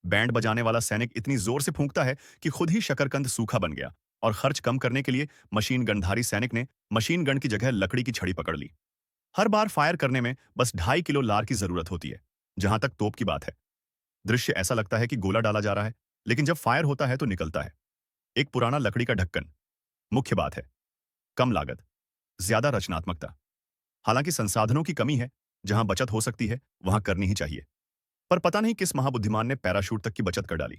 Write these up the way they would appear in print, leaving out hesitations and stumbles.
Band बजाने वाला सैनिक इतनी जोर से फूंकता है कि खुद ही शकरकंद सूखा बन गया और खर्च कम करने के लिए मशीन गनधारी सैनिक ने मशीन गन की जगह लकड़ी की छड़ी पकड़ ली। हर बार फायर करने में बस 2.5 किलो लार की जरूरत होती है। जहां तक तोप की बात है, दृश्य ऐसा लगता है कि गोला डाला जा रहा है, लेकिन जब फायर होता है तो निकलता है एक पुराना लकड़ी का ढक्कन। मुख्य बात है कम लागत, ज्यादा रचनात्मकता। हालांकि संसाधनों की कमी है, जहां बचत हो सकती है वहां करनी ही चाहिए। पर पता नहीं किस महाबुद्धिमान ने पैराशूट तक की बचत कर डाली।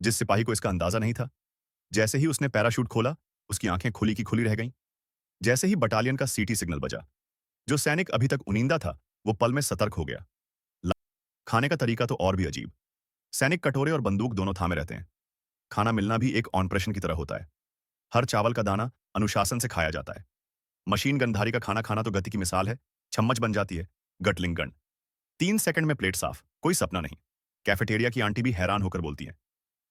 जिस सिपाही को इसका अंदाजा नहीं था, जैसे ही उसने पैराशूट खोला, उसकी आंखें खुली की खुली रह गईं। जैसे ही बटालियन का सीटी सिग्नल बजा, जो सैनिक अभी तक उनींदा था, वो पल में सतर्क हो गया। ला- खाने का तरीका तो और भी अजीब। सैनिक कटोरे और बंदूक दोनों थामे रहते हैं। खाना मिलना भी एक ऑपरेशन की तरह होता है। हर चावल का दाना अनुशासन से खाया जाता है। मशीन गनधारी का खाना खाना तो गति की मिसाल है। चम्मच बन जाती है, गटलिंग गन। 3 सेकंड में प्लेट साफ, कोई सपना नहीं। कैफेटेरिया की आंटी भी हैरान होकर बोलती हैं।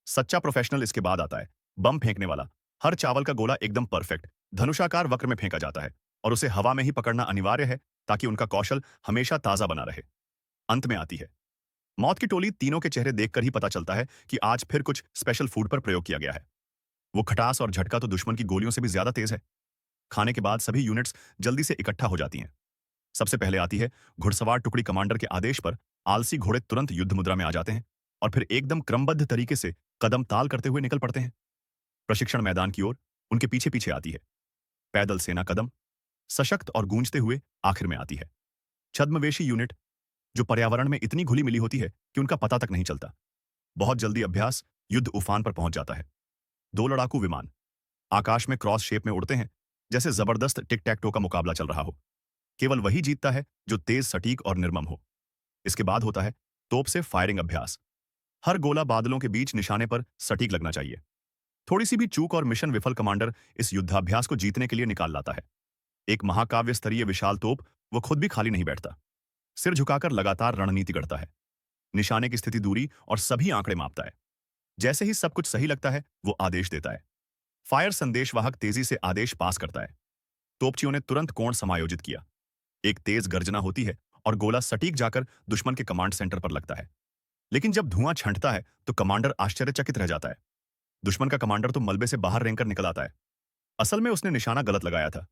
सच्चा प्रोफेशनल इसके बाद आता है, बम फेंकने वाला। हर चावल का गोला एकदम परफेक्ट धनुषाकार वक्र में फेंका जाता है और उसे हवा में ही पकड़ना अनिवार्य है, ताकि उनका कौशल हमेशा ताजा बना रहे। अंत में आती है मौत की टोली। तीनों के चेहरे देखकर ही पता चलता है कि आज फिर कुछ स्पेशल फूड पर प्रयोग किया गया है। वो खटास और झटका तो दुश्मन की गोलियों से भी ज्यादा तेज है। खाने के बाद सभी यूनिट्स जल्दी से इकट्ठा हो जाती हैं। सबसे पहले आती है घुड़सवार टुकड़ी। कमांडर के आदेश पर आलसी घोड़े तुरंत युद्ध मुद्रा में आ जाते हैं और फिर एकदम क्रमबद्ध तरीके से कदम ताल करते हुए निकल पड़ते हैं प्रशिक्षण मैदान की ओर। उनके पीछे पीछे आती है पैदल सेना कदम, सशक्त और गूंजते हुए आखिर में आती है छद्मवेशी यूनिट, जो पर्यावरण में इतनी घुली मिली होती है कि उनका पता तक नहीं चलता। बहुत जल्दी अभ्यास युद्ध उफान पर पहुंच जाता है। 2 लड़ाकू विमान आकाश में क्रॉस शेप में उड़ते हैं, जैसे जबरदस्त टिक टैक टो का मुकाबला चल रहा हो। केवल वही जीतता है जो तेज, सटीक और निर्मम हो। इसके बाद होता है तोप से फायरिंग अभ्यास। हर गोला बादलों के बीच निशाने पर सटीक लगना चाहिए। थोड़ी सी भी चूक और मिशन विफल, कमांडर इस युद्धाभ्यास को जीतने के लिए निकाल लाता है। एक महाकाव्य स्तरीय विशाल तोप, वो खुद भी खाली नहीं बैठता। सिर झुकाकर लगातार रणनीति गढ़ता है, निशाने की स्थिति, दूरी और सभी आंकड़े मापता है। जैसे ही सब कुछ सही लगता है, वो आदेश देता है। फायर संदेशवाहक तेजी से आदेश पास करता है। तोपचियों ने तुरंत कोण समायोजित किया। एक तेज गर्जना होती है और गोला सटीक जाकर दुश्मन के कमांड सेंटर पर लगता है। लेकिन जब धुआं छंटता है तो कमांडर आश्चर्यचकित रह जाता है। दुश्मन का कमांडर तो मलबे से बाहर रेंगकर निकल आता है। असल में उसने निशाना गलत लगाया था।